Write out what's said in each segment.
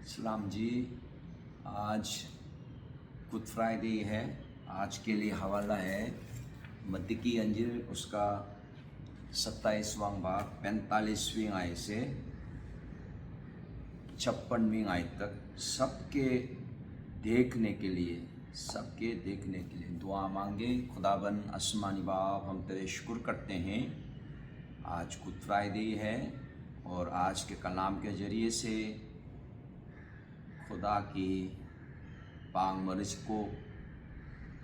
सलाम जी। आज good Friday है। आज के लिए हवाला है मत्ती की अंजील, उसका 27वां भाग 45वीं आयत से 56वीं आयत तक। सबके देखने के लिए दुआ मांगे। खुदाबंद आसमानी बाप, हम तेरे शुक्र करते हैं, आज गुड फ्राइडे है और आज के कलाम के ज़रिए से खुदा की पाक मर्ज़ को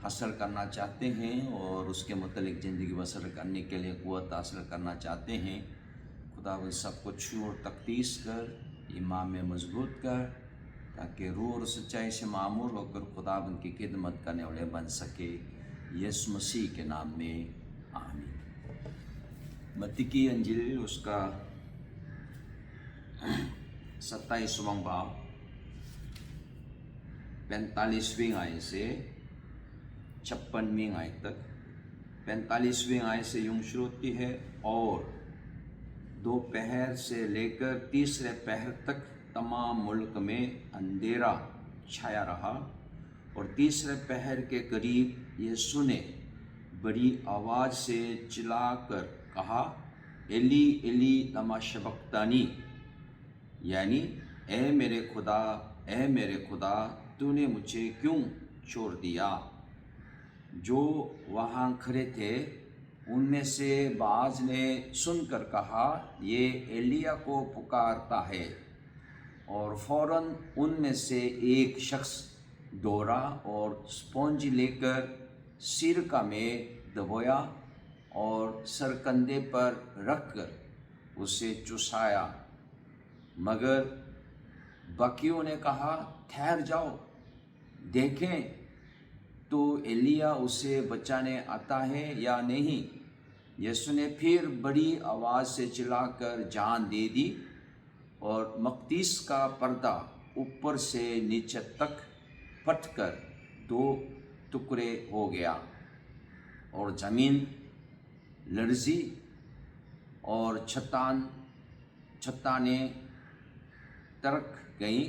हासिल करना चाहते हैं और उसके मुतालिक ज़िंदगी बसर करने के लिए क़ुव्वत हासिल करना चाहते हैं। खुदा वो सब कुछ और तक़दीस कर, ईमान में मजबूत कर, ताकि रूह और सच्चाई से मामूर होकर खुदावंद की खिदमत करने वाले बन सके। यीशु मसीह के नाम में आमीन। मत्ती की अंजील, उसका 27वां बाब 45वीं आयत से 56वीं आयत तक। 45वीं आयत से यूं शुरू होती है, और दोपहर से लेकर तीसरे पहर तक तमाम मुल्क में अंधेरा छाया रहा, और तीसरे पहर के करीब यीशु ने बड़ी आवाज़ से चिल्लाकर कहा, एली एली लमा शबक्तानी, यानी ए मेरे खुदा तूने मुझे क्यों छोड़ दिया। जो वहाँ खड़े थे उनमें से बाज़ ने सुनकर कहा, ये एलिया को पुकारता है। और फ़ौरन उनमें से एक शख्स दौड़ा और स्पंज लेकर सिरका में दबोया और सरकंधे पर रखकर उसे चुसाया। मगर बाकियों ने कहा, ठहर जाओ, देखें तो एलिया उसे बचाने आता है या नहीं। यीशु ने फिर बड़ी आवाज़ से चिल्लाकर जान दे दी, और मक़दीस का पर्दा ऊपर से नीचे तक फटकर 2 टुकड़े हो गया, और ज़मीन लर्ज़ी और चट्टानें तरक गईं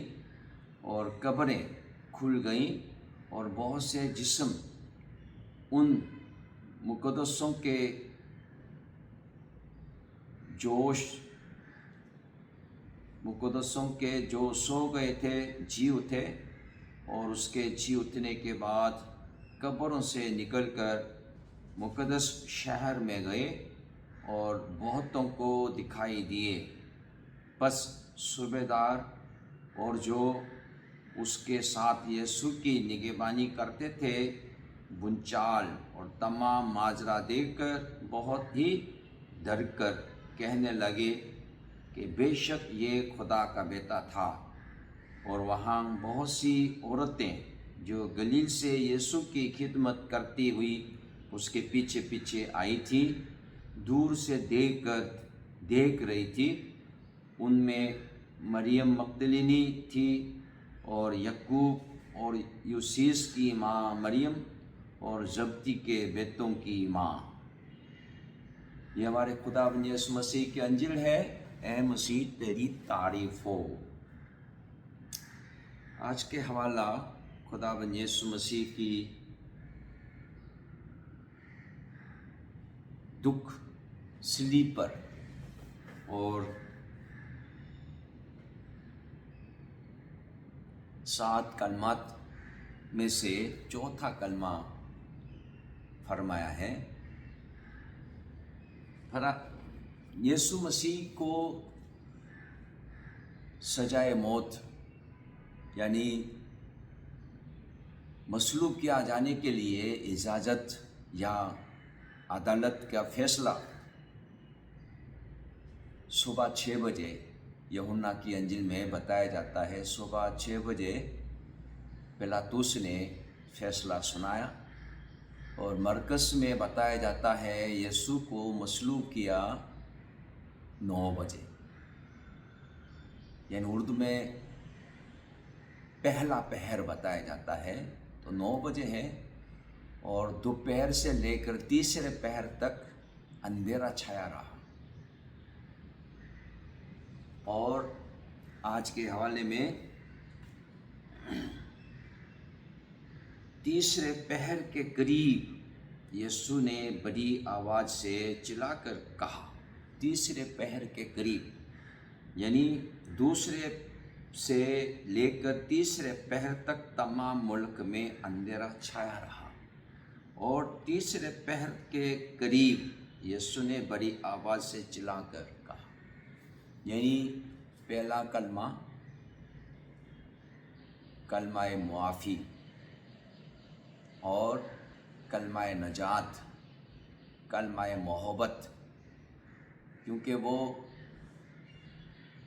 और कब्रें खुल गईं, और बहुत से जिस्म उन मुक़द्दसों के जो सो गए थे जी उठे, और उसके जी उठने के बाद कब्रों से निकलकर मुक़द्दस शहर में गए और बहुतों को दिखाई दिए। बस सूबेदार और जो उसके साथ यीशु की निगहबानी करते थे बुनचाल और तमाम माजरा देखकर बहुत ही डर कर कहने लगे कि बेशक ये खुदा का बेटा था। और वहाँ बहुत सी औरतें जो गलील से यीशु की खिदमत करती हुई उसके पीछे पीछे आई थी, दूर से देख रही थी। उनमें मरियम मगदलिनी थी, और यकूब और यूसीस की माँ मरियम, और जब्दी के बेटों की माँ। ये हमारे खुदावंद यीशु मसीह की अंजील है। ए मसीह तेरी तारीफ हो। आज के हवाला खुदावंद यीशु मसीह की दुख सलीब पर, और 7 कलमात में से चौथा कलमा फरमाया है। यीशु मसीह को सजाए मौत यानी मसलूब किया जाने के लिए इजाज़त या अदालत का फैसला सुबह 6 बजे यूहन्ना की अंजील में बताया जाता है। सुबह 6 बजे पिलातुस ने फैसला सुनाया, और मरकस में बताया जाता है यीशु को मसलूब किया 9 बजे, यानी उर्दू में पहला पहर बताया जाता है, तो 9 बजे है। और दोपहर से लेकर तीसरे पहर तक अंधेरा छाया रहा। और आज के हवाले में तीसरे पहर के करीब यीशु ने बड़ी आवाज़ से चिल्लाकर कहा। तीसरे पहर के करीब यानी दूसरे से लेकर तीसरे पहर तक तमाम मुल्क में अंधेरा छाया रहा। और तीसरे पहर के करीब यीशु ने बड़ी आवाज़ से चिल्लाकर कहा, यानी पहला कलमा कलमाए मुआफ़ी और कलमाए नजात, कलमाए मोहब्बत, क्योंकि वो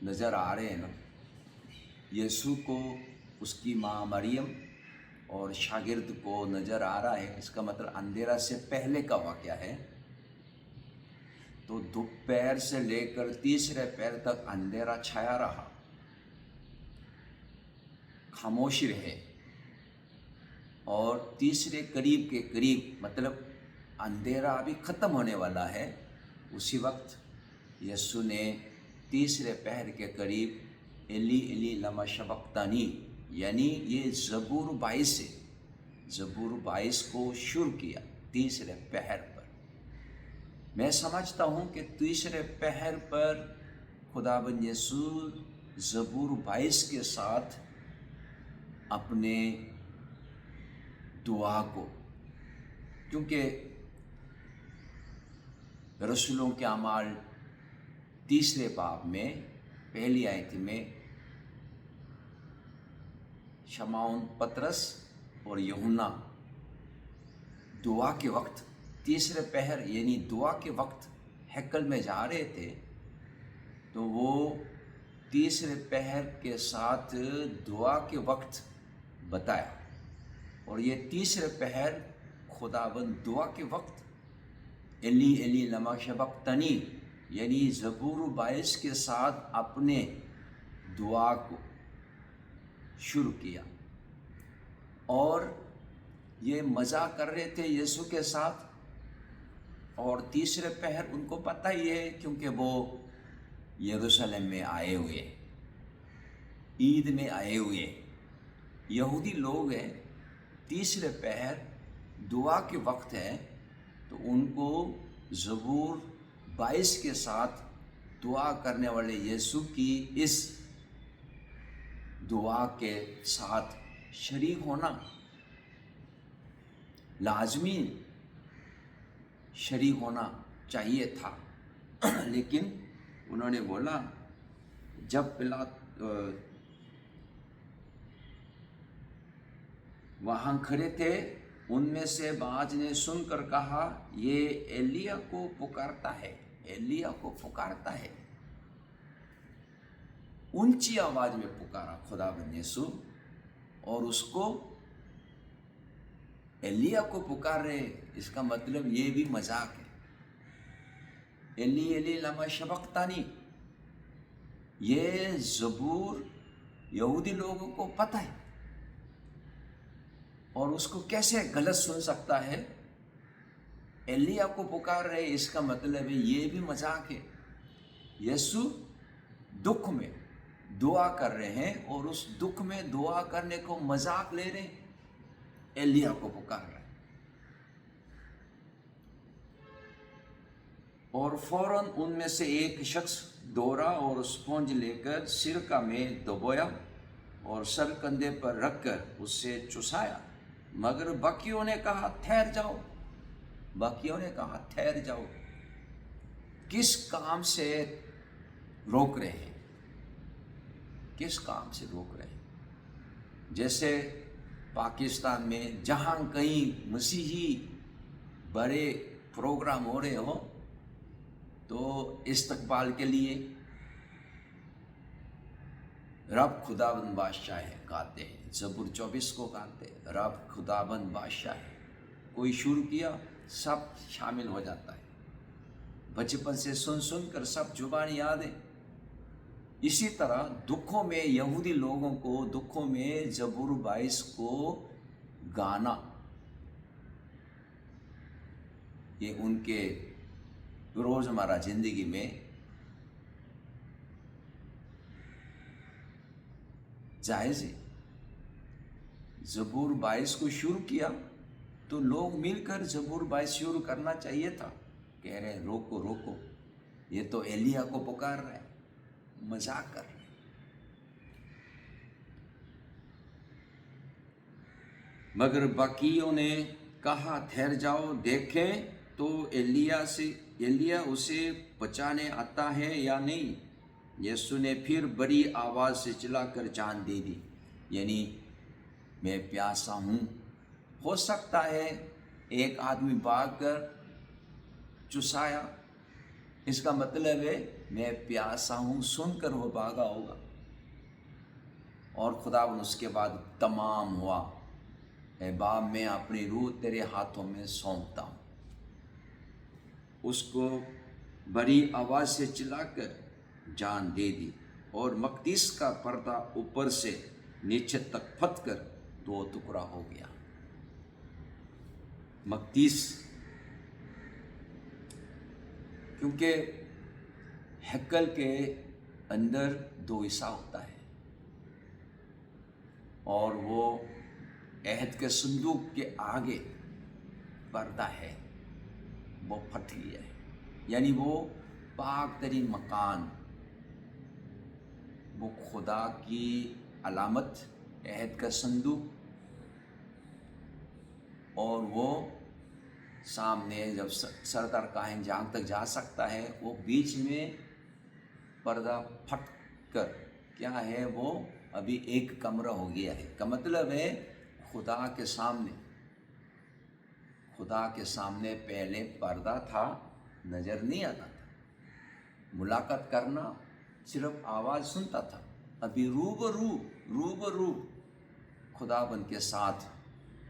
नज़र आ रहे हैं ना, यीशु को उसकी माँ मरियम और शागिर्द को नज़र आ रहा है। इसका मतलब अंधेरा से पहले का वाक़या है। तो दोपहर से लेकर तीसरे पहर तक अंधेरा छाया रहा, खामोशी रहे। और तीसरे करीब के करीब मतलब अंधेरा अभी ख़त्म होने वाला है। उसी वक्त यीशु ने तीसरे पहर के करीब एली एली लमा शबक्तानी यानी ये ज़बूर 22 से ज़बूर 22 को शुरू किया तीसरे पहर पर। मैं समझता हूँ कि तीसरे पहर पर खुदाबंद यीशु ज़बूर 22 के साथ अपने दुआ को, क्योंकि रसूलों के अमाल तीसरे बाब में पहली आयत में शमौन पतरस और यूहन्ना दुआ के वक्त तीसरे पहर यानी दुआ के वक्त हैकल में जा रहे थे, तो वो तीसरे पहर के साथ दुआ के वक्त बताया। और ये तीसरे पहर खुदाबंद दुआ के वक्त एली एली लमा शबक्तनी यानी ज़बूर 22 के साथ अपने दुआ को शुरू किया। और ये मज़ाक कर रहे थे यीशु के साथ। और तीसरे पहर उनको पता ही है, क्योंकि वो यरूशलेम में आए हुए, ईद में आए हुए यहूदी लोग हैं। तीसरे पहर दुआ के वक्त है, तो उनको ज़बूर 22 के साथ दुआ करने वाले यीशु की इस दुआ के साथ शरीक होना लाजमी शरीक होना चाहिए था। लेकिन उन्होंने बोला, जब वहाँ खड़े थे, उनमें से बाज ने सुनकर कहा, ये एलिया को पुकारता है, एलिया को पुकारता है। ऊंची आवाज में पुकारा खुदाबंद यीशु, और उसको एलिया को पुकार रहे। इसका मतलब ये भी मजाक है। एली एली लमा शबक्तानी, ये ज़बूर यहूदी लोगों को पता है, और उसको कैसे गलत सुन सकता है। एलिया को पुकार रहे, इसका मतलब है ये भी मजाक है। यीशु दुख में दुआ कर रहे हैं, और उस दुख में दुआ करने को मजाक ले रहे हैं। एलिया को पुकार रहे हैं। और फौरन उनमें से एक शख्स दौड़ा और स्पंज लेकर सिरका में डुबोया और सर कंधे पर रखकर उससे चुसाया। मगर बाकियों ने कहा, ठहर जाओ। बाकियों ने कहा, ठहर जाओ। किस काम से रोक रहे हैं? किस काम से रोक रहे हैं? जैसे पाकिस्तान में जहाँ कहीं मसीही बड़े प्रोग्राम हो रहे हो, तो इस्तकबाल के लिए रब खुदाबंद बादशाह है गाते हैं, ज़बूर 24 को गाते हैं, रब खुदाबंद बादशाह है। कोई शुरू किया, सब शामिल हो जाता है। बचपन से सुन सुन कर सब जुबान याद है। इसी तरह दुखों में यहूदी लोगों को दुखों में ज़बूर 22 को गाना, ये उनके रोज़मर्रा ज़िंदगी में जायज़ है। ज़बूर 22 को शुरू किया तो लोग मिलकर ज़बूर 22 शुरू करना चाहिए था। कह रहे रोको रोको, ये तो एलिया को पुकार रहा है, मजाक कर रहे। मगर बाकियों ने कहा ठहर जाओ, देखें तो एलिया उसे बचाने आता है या नहीं। यीशु ने फिर बड़ी आवाज़ से चिल्लाकर जान दे दी, यानी मैं प्यासा हूँ। हो सकता है एक आदमी भागकर चुसाया, इसका मतलब है मैं प्यासा हूँ सुनकर वो भागा होगा। और खुदावन उसके बाद तमाम हुआ, ए बाप मैं अपनी रूह तेरे हाथों में सौंपता हूँ। उसको बड़ी आवाज़ से चिल्लाकर जान दे दी और मकदीस का पर्दा ऊपर से नीचे तक फट कर 2 टुकड़ा हो गया। मकदीस, क्योंकि हैकल के अंदर 2 हिस्सा होता है और वो अहद के संदूक के आगे पर्दा है, वो फट गया है, यानी वो पाक तरीन मकान, वो खुदा की अलामत अहद का संदूक, और वो सामने जब सरदार काहिन जहाँ तक जा सकता है, वो बीच में पर्दा फट कर क्या है, वो अभी एक कमरा हो गया है। का मतलब है खुदा के सामने पहले पर्दा था, नज़र नहीं आता था, मुलाकात करना सिर्फ आवाज़ सुनता था। अभी रूबरू खुदावन के साथ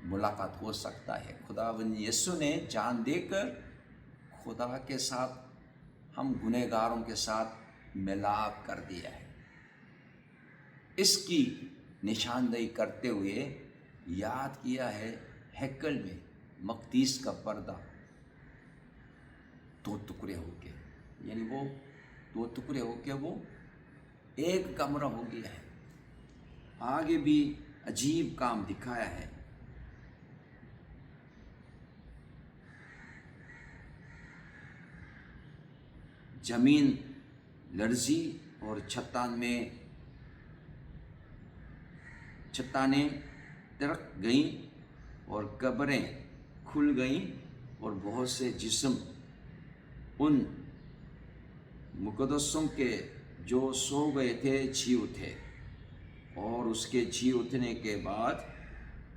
मुलाकात हो सकता है। खुदावन यीशु ने जान देकर खुदा के साथ, हम गुनहगारों के साथ मिलाप कर दिया है। इसकी निशानदेही करते हुए याद किया है, हैकल में मकदीस का पर्दा 2 टुकड़े हो गए, यानी वो 2 टुकड़े हो के वो एक कमरा हो गया है। आगे भी अजीब काम दिखाया है। जमीन लर्जी और चट्टानें तिरक गईं और कब्रें खुल गईं और बहुत से जिस्म उन मुकद्दसों के जो सो गए थे जी उठे, और उसके जी उठने के बाद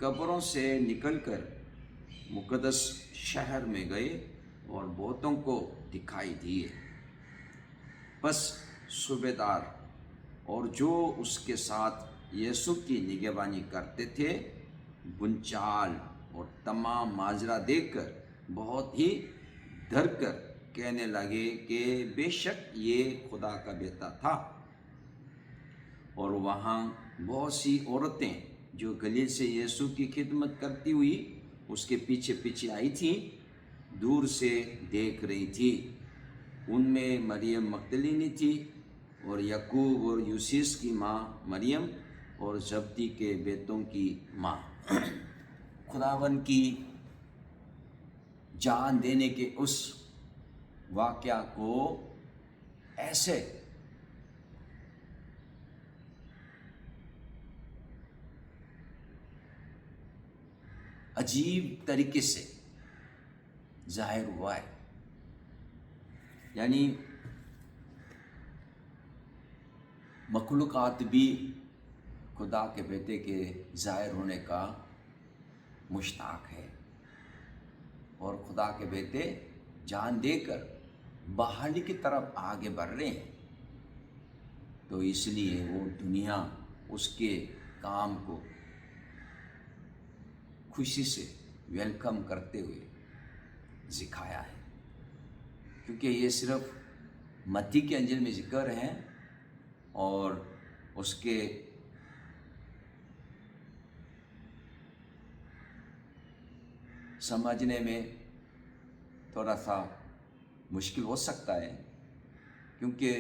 कब्रों से निकलकर मुकद्दस शहर में गए और बहुतों को दिखाई दिए। बस सूबेदार और जो उसके साथ यीशु की निगहबानी करते थे, बुनचाल और तमाम माजरा देखकर बहुत ही डर कर कहने लगे कि बेशक ये खुदा का बेटा था। और वहाँ बहुत सी औरतें जो गलील से यीशु की खिदमत करती हुई उसके पीछे पीछे आई थी, दूर से देख रही थी। उनमें मरियम मगदलीनी थी और याकूब और यूसिस की माँ मरियम और जब्दी के बेटों की माँ। खुदावन की जान देने के उस वाक़या को ऐसे अजीब तरीके से जाहिर हुआ है, यानी मखलूक़ात भी खुदा के बेटे के ज़ाहिर होने का मुश्ताक है, और खुदा के बेटे जान देकर बहाली की तरफ आगे बढ़ रहे हैं। तो इसलिए वो दुनिया उसके काम को खुशी से वेलकम करते हुए सिखाया है, क्योंकि ये सिर्फ मत्ती के अंजील में जिक्र है और उसके समझने में थोड़ा सा मुश्किल हो सकता है, क्योंकि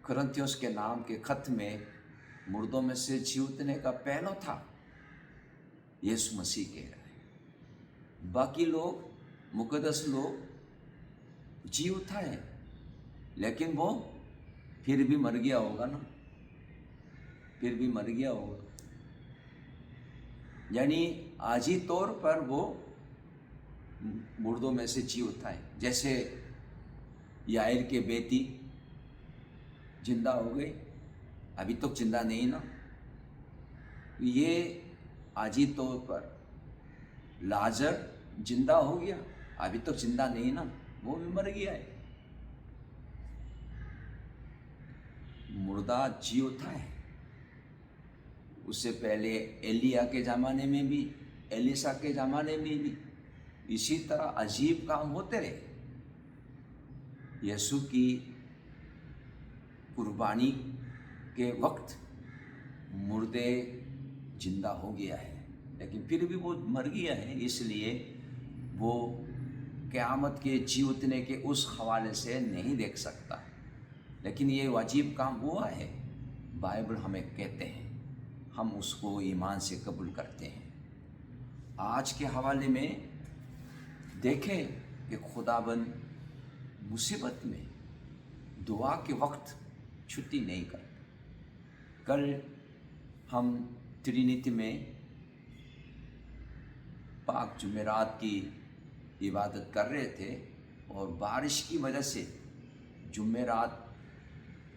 कुरिन्थियों के नाम के खत में मुर्दों में से जी उठने का पहला था यीशु मसीह कह रहा है। बाकी लोग, मुकद्दस लोग जी उठा है, लेकिन वो फिर भी मर गया होगा ना, फिर भी मर गया होगा। यानी आजी तौर पर वो मुर्दों में से जी उठा है। जैसे याइर के बेटी जिंदा हो गई, अभी तक जिंदा नहीं ना। ये आजी तौर पर लाजर जिंदा हो गया, अभी तक जिंदा नहीं ना, वो भी मर गया है। मुर्दा जी उठा है। उससे पहले एलिया के ज़माने में भी, एलिसा के ज़माने में भी इसी तरह अजीब काम होते रहे। यीशु की कुर्बानी के वक्त मुर्दे जिंदा हो गया है, लेकिन फिर भी वो मर गया है, इसलिए वो क़यामत के जी उठने के उस हवाले से नहीं देख सकता। लेकिन ये अजीब काम हुआ है, बाइबल हमें कहते हैं, हम उसको ईमान से कबूल करते हैं। आज के हवाले में देखें कि खुदाबंद मुसीबत में दुआ के वक्त छुट्टी नहीं करता। कल हम ट्रिनिटी में पाक जुमेरात की इबादत कर रहे थे, और बारिश की वजह से जुमेरात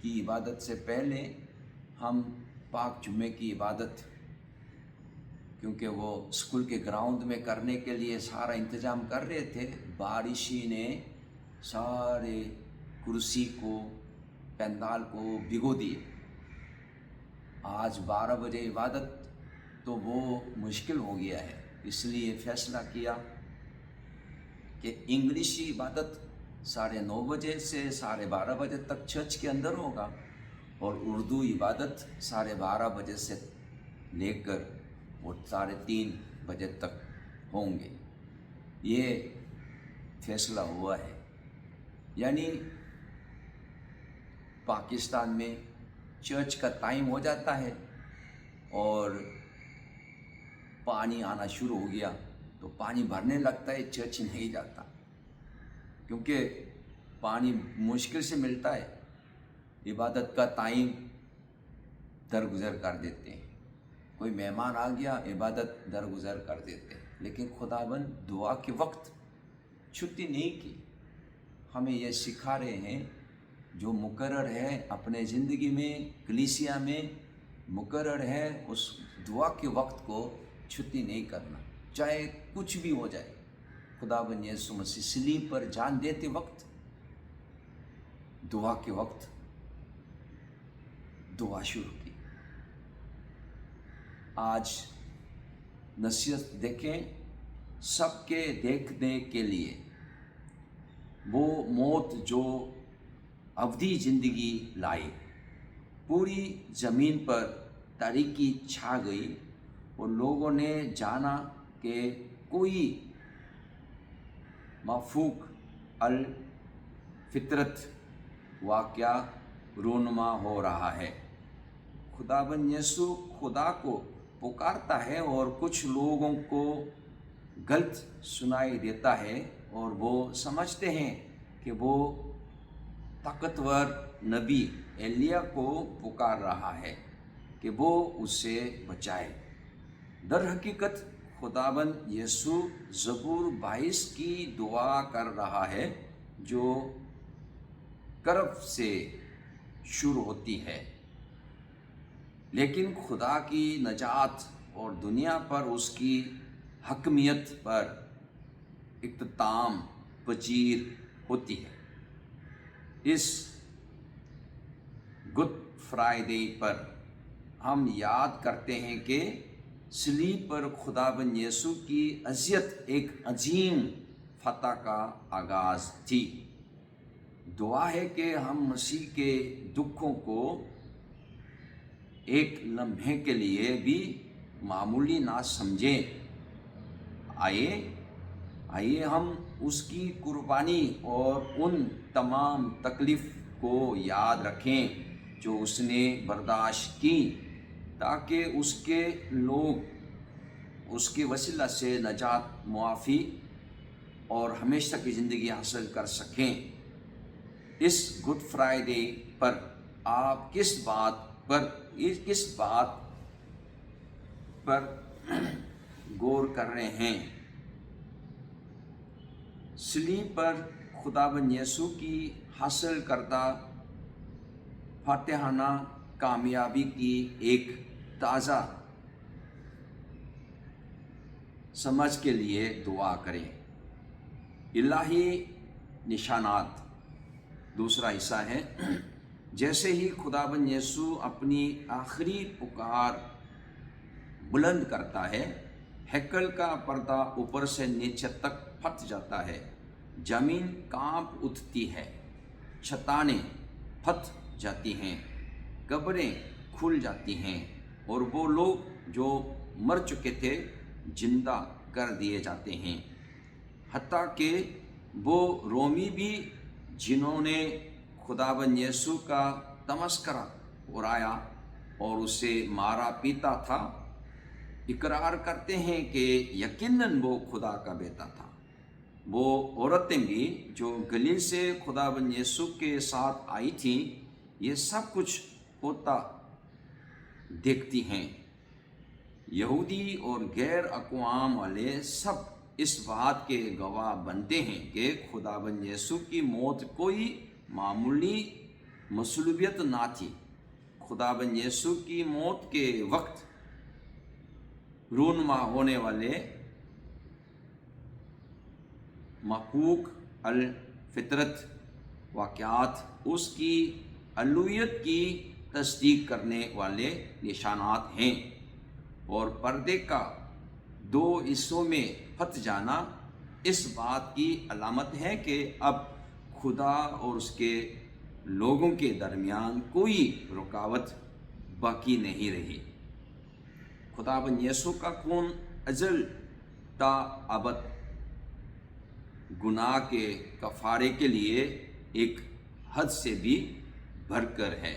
की इबादत से पहले हम पाक जुम्मे की इबादत, क्योंकि वो स्कूल के ग्राउंड में करने के लिए सारा इंतज़ाम कर रहे थे, बारिशी ने सारे कुर्सी को, पंडाल को भिगो दिए। आज 12 बजे इबादत, तो वो मुश्किल हो गया है, इसलिए फैसला किया कि इंग्लिश इबादत 9:30 बजे से 12:30 बजे तक चर्च के अंदर होगा, और उर्दू इबादत 12:30 बजे से लेकर और 3:30 बजे तक होंगे। ये फैसला हुआ है। यानी पाकिस्तान में चर्च का टाइम हो जाता है और पानी आना शुरू हो गया, तो पानी भरने लगता है, चर्च नहीं जाता, क्योंकि पानी मुश्किल से मिलता है। इबादत का टाइम दरगुजर कर देते हैं, कोई मेहमान आ गया, इबादत दरगुजर कर देते हैं। लेकिन खुदाबंद दुआ के वक्त छुट्टी नहीं की। हमें यह सिखा रहे हैं, जो मुकर्रर है अपने ज़िंदगी में, कलीसिया में मुकर्रर है, उस दुआ के वक्त को छुट्टी नहीं करना, चाहे कुछ भी हो जाए। खुदाबंद यीशु मसीह सलीब पर जान देते वक्त, दुआ के वक्त दुआ शुरू की। आज नसीहत देखें, सबके देखने के लिए वो मौत जो अवधि ज़िंदगी लाई, पूरी ज़मीन पर तारीकी छा गई, और लोगों ने जाना कि कोई माफूक अल फितरत वाक़या रूनुमा हो रहा है। खुदाबंद यीशु खुदा को पुकारता है, और कुछ लोगों को गलत सुनाई देता है, और वो समझते हैं कि वो ताकतवर नबी एलिया को पुकार रहा है कि वो उससे बचाए। दर हकीकत खुदाबंद यीशु ज़बूर 22 की दुआ कर रहा है, जो कर्ब से शुरू होती है। लेकिन खुदा की नजात और दुनिया पर उसकी हकमियत पर इख्तिताम पजीर होती है। इस गुड फ्राइडे पर हम याद करते हैं कि सलीब पर खुदाबंद यीशु की अज़ियत एक अजीम फतह का आगाज़ थी। दुआ है कि हम मसीह के दुखों को एक लम्हे के लिए भी मामूली ना समझें। आइए हम उसकी कुर्बानी और उन तमाम तकलीफ़ को याद रखें जो उसने बर्दाश्त की, تاکہ اس کے لوگ اس کے وسیلہ سے نجات، معافی اور ہمیشہ کی زندگی حاصل کر سکیں۔ اس گڈ فرائیڈے پر آپ کس بات پر غور کر رہے ہیں؟ صلیب پر خداوند یسوع کی حاصل کردہ فاتحانہ کامیابی کی ایک تازہ سمجھ کے لیے دعا کریں۔ الہی نشانات دوسرا حصہ ہے۔ جیسے ہی خداوند یسوع اپنی آخری پکار بلند کرتا ہے، ہیکل کا پردہ اوپر سے نیچے تک پھٹ جاتا ہے، زمین کانپ اٹھتی ہے، چھتانیں پھٹ جاتی ہیں، قبریں کھل جاتی ہیں، اور وہ لوگ جو مر چکے تھے زندہ کر دیے جاتے ہیں۔ حتیٰ کہ وہ رومی بھی جنہوں نے خداوند یسوع کا تمسخرہ اڑایا اور اسے مارا پیٹا تھا، اقرار کرتے ہیں کہ یقیناً وہ خدا کا بیٹا تھا۔ وہ عورتیں بھی جو گلیل سے خداوند یسوع کے ساتھ آئی تھیں، یہ سب کچھ ہوتا دیکھتی ہیں۔ یہودی اور غیر اقوام والے سب اس بات کے گواہ بنتے ہیں کہ خداوند یسوع کی موت کوئی معمولی مصلوبیت نہ تھی۔ خداوند یسوع کی موت کے وقت رونما ہونے والے محقوق الفطرت واقعات اس کی الوہیت کی تصدیق کرنے والے نشانات ہیں، اور پردے کا دو حصوں میں پھٹ جانا اس بات کی علامت ہے کہ اب خدا اور اس کے لوگوں کے درمیان کوئی رکاوٹ باقی نہیں رہی۔ خداوند یسوع کا خون ازل تا ابد گناہ کے کفارے کے لیے ایک حد سے بھی بڑھ کر ہے۔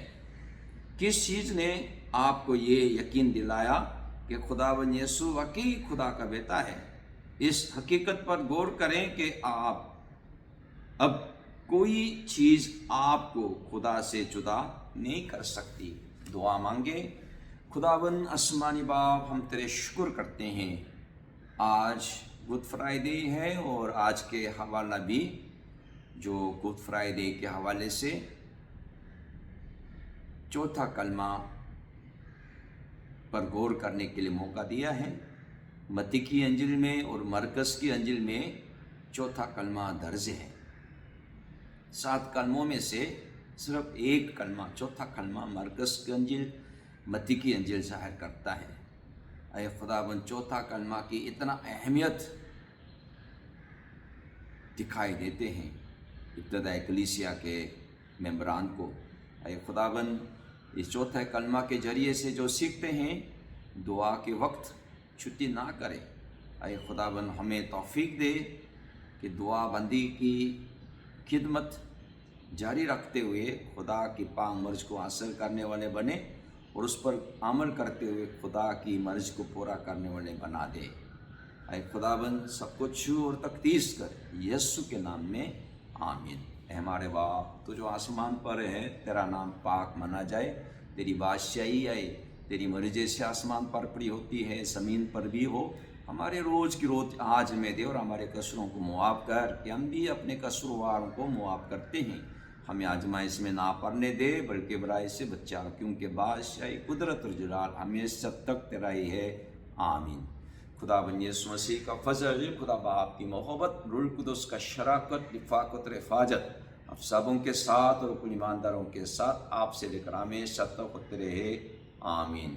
کس چیز نے آپ کو یہ یقین دلایا کہ خداوند یسوع واقعی خدا کا بیٹا ہے؟ اس حقیقت پر غور کریں کہ اب کوئی چیز آپ کو خدا سے جدا نہیں کر سکتی۔ دعا مانگیں۔ خداوند آسمانی باپ، ہم تیرے شکر کرتے ہیں، آج گڈ فرائیڈے ہے، اور آج کے حوالہ بھی جو گڈ فرائیڈے کے حوالے سے چوتھا کلمہ پر غور کرنے کے لیے موقع دیا ہے۔ متی کی انجیل میں اور مرکز کی انجیل میں چوتھا کلمہ درج ہے۔ 7 کلموں میں سے صرف ایک کلمہ، چوتھا کلمہ مرکز کی انجیل، متی کی انجیل ظاہر کرتا ہے۔ اے خداوند، چوتھا کلمہ کی اتنا اہمیت دکھائی دیتے ہیں ابتدائی کلیسیا کے ممبران کو۔ اے خداوند، اس چوتھے کلمہ کے ذریعے سے جو سیکھتے ہیں، دعا کے وقت چھٹی نہ کرے۔ اے خداوند، ہمیں توفیق دے کہ دعا بندی کی خدمت جاری رکھتے ہوئے خدا کی پاک مرض کو حاصل کرنے والے بنے، اور اس پر عمل کرتے ہوئے خدا کی مرض کو پورا کرنے والے بنا دے۔ اے خداوند، سب کو چھو اور تقدیس کر، یسوع کے نام میں آمین۔ اے ہمارے باپ، تو جو آسمان پر ہے، تیرا نام پاک مانا جائے، تیری بادشاہی آئے، تیری مرضی سے آسمان پر پڑی ہوتی ہے، زمین پر بھی ہو۔ ہمارے روز کی روٹی آج ہمیں دے، اور ہمارے قصوروں کو معاف کر کہ ہم بھی اپنے قصورواروں کو معاف کرتے ہیں۔ ہمیں آزمائش میں نہ پڑنے دے، بلکہ برائی سے بچا، کیونکہ بادشاہی، قدرت اور جلال ہمیشہ تک تیرا ہی ہے، آمین۔ خداوند یسوع مسیح کا فضل، خدا باپ کی محبت، روح القدس کا شراکت، رفاقت اور حفاظت آپ سبوں کے ساتھ اور کل ایمانداروں کے ساتھ آپ سے لے کر ہمیشہ تک ہوتے رہے، آمین۔